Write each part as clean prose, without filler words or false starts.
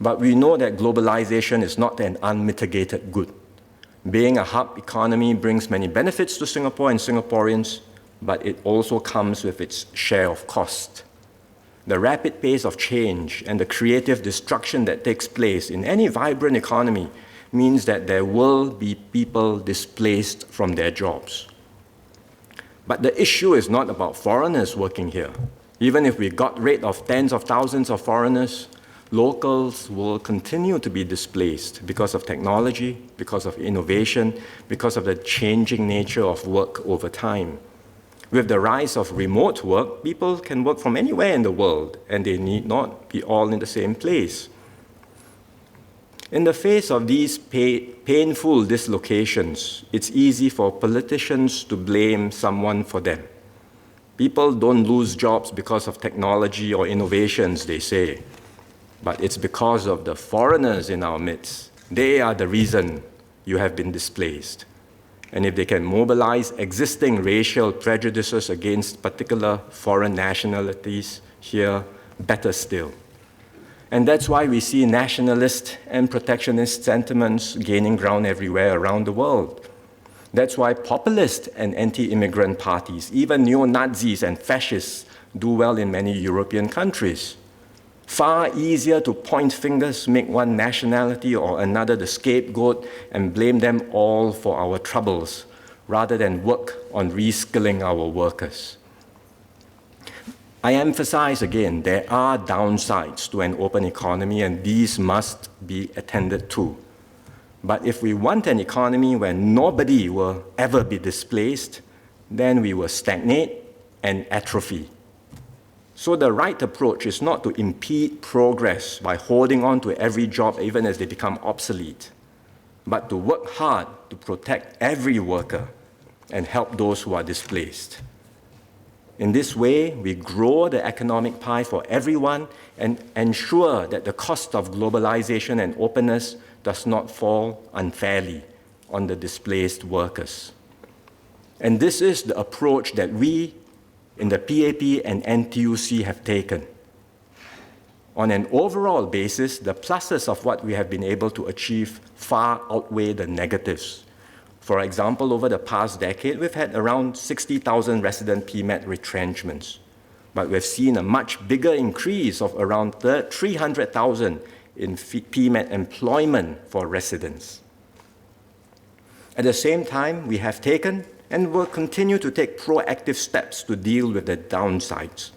But we know that globalization is not an unmitigated good. Being a hub economy brings many benefits to Singapore and Singaporeans, but it also comes with its share of cost. The rapid pace of change and the creative destruction that takes place in any vibrant economy means that there will be people displaced from their jobs. But the issue is not about foreigners working here. Even if we got rid of tens of thousands of foreigners, locals will continue to be displaced because of technology, because of innovation, because of the changing nature of work over time. With the rise of remote work, people can work from anywhere in the world, and they need not be all in the same place. In the face of these painful dislocations, it's easy for politicians to blame someone for them. People don't lose jobs because of technology or innovations, they say, but it's because of the foreigners in our midst. They are the reason you have been displaced. And if they can mobilize existing racial prejudices against particular foreign nationalities here, better still. And that's why we see nationalist and protectionist sentiments gaining ground everywhere around the world. That's why populist and anti-immigrant parties, even neo-Nazis and fascists, do well in many European countries. Far easier to point fingers, make one nationality or another the scapegoat, and blame them all for our troubles, rather than work on reskilling our workers. I emphasize again, there are downsides to an open economy, and these must be attended to. But if we want an economy where nobody will ever be displaced, then we will stagnate and atrophy. So the right approach is not to impede progress by holding on to every job even as they become obsolete, but to work hard to protect every worker and help those who are displaced. In this way, we grow the economic pie for everyone and ensure that the cost of globalization and openness does not fall unfairly on the displaced workers. And this is the approach that we in the PAP and NTUC have taken. On an overall basis, the pluses of what we have been able to achieve far outweigh the negatives. For example, over the past decade, we've had around 60,000 resident PMET retrenchments, but we've seen a much bigger increase of around 300,000 in PMET employment for residents. At the same time, we have taken and will continue to take proactive steps to deal with the downsides.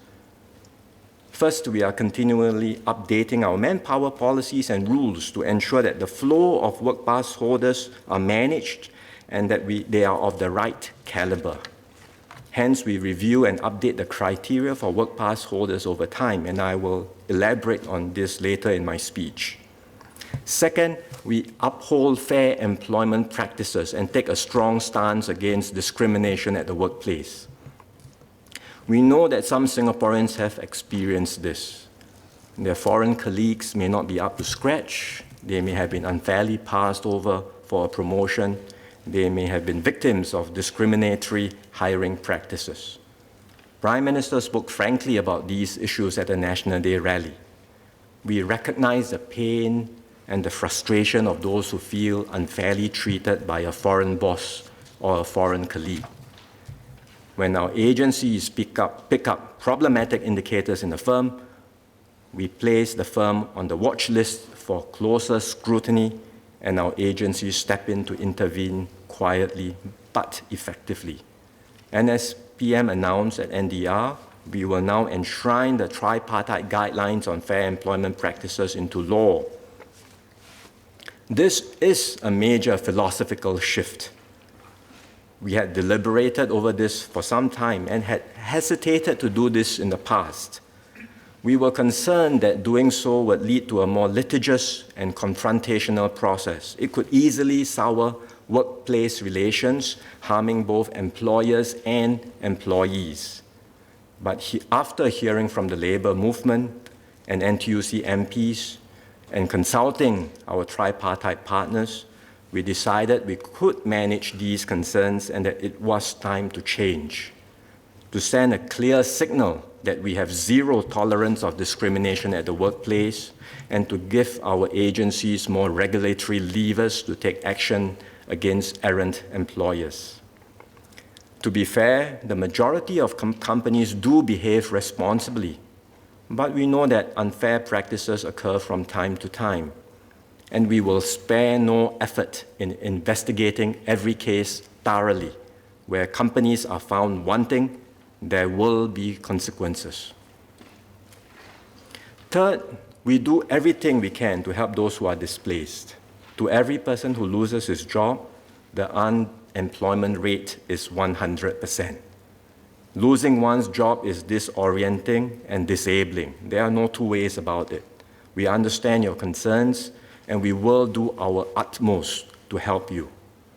First, we are continually updating our manpower policies and rules to ensure that the flow of work pass holders are managed and that they are of the right caliber. Hence, we review and update the criteria for work pass holders over time, and I will elaborate on this later in my speech. Second, we uphold fair employment practices and take a strong stance against discrimination at the workplace. We know that some Singaporeans have experienced this. Their foreign colleagues may not be up to scratch. They may have been unfairly passed over for a promotion. They may have been victims of discriminatory hiring practices. Prime Minister spoke frankly about these issues at the National Day rally. We recognize the pain and the frustration of those who feel unfairly treated by a foreign boss or a foreign colleague. When our agencies pick up problematic indicators in the firm, we place the firm on the watch list for closer scrutiny, and our agencies step in to intervene quietly but effectively. And as PM announced at NDR, we will now enshrine the tripartite guidelines on fair employment practices into law. This is a major philosophical shift. We had deliberated over this for some time and had hesitated to do this in the past. We were concerned that doing so would lead to a more litigious and confrontational process. It could easily sour workplace relations, harming both employers and employees. But after hearing from the labor movement and NTUC MPs and consulting our tripartite partners, we decided we could manage these concerns and that it was time to change. to send a clear signal that we have zero tolerance of discrimination at the workplace, and to give our agencies more regulatory levers to take action against errant employers. To be fair, the majority of companies do behave responsibly, but we know that unfair practices occur from time to time, and we will spare no effort in investigating every case thoroughly. Where companies are found wanting, there will be consequences. Third, we do everything we can to help those who are displaced. To every person who loses his job, the unemployment rate is 100%. Losing one's job is disorienting and disabling. There are no two ways about it. We understand your concerns, and we will do our utmost to help you.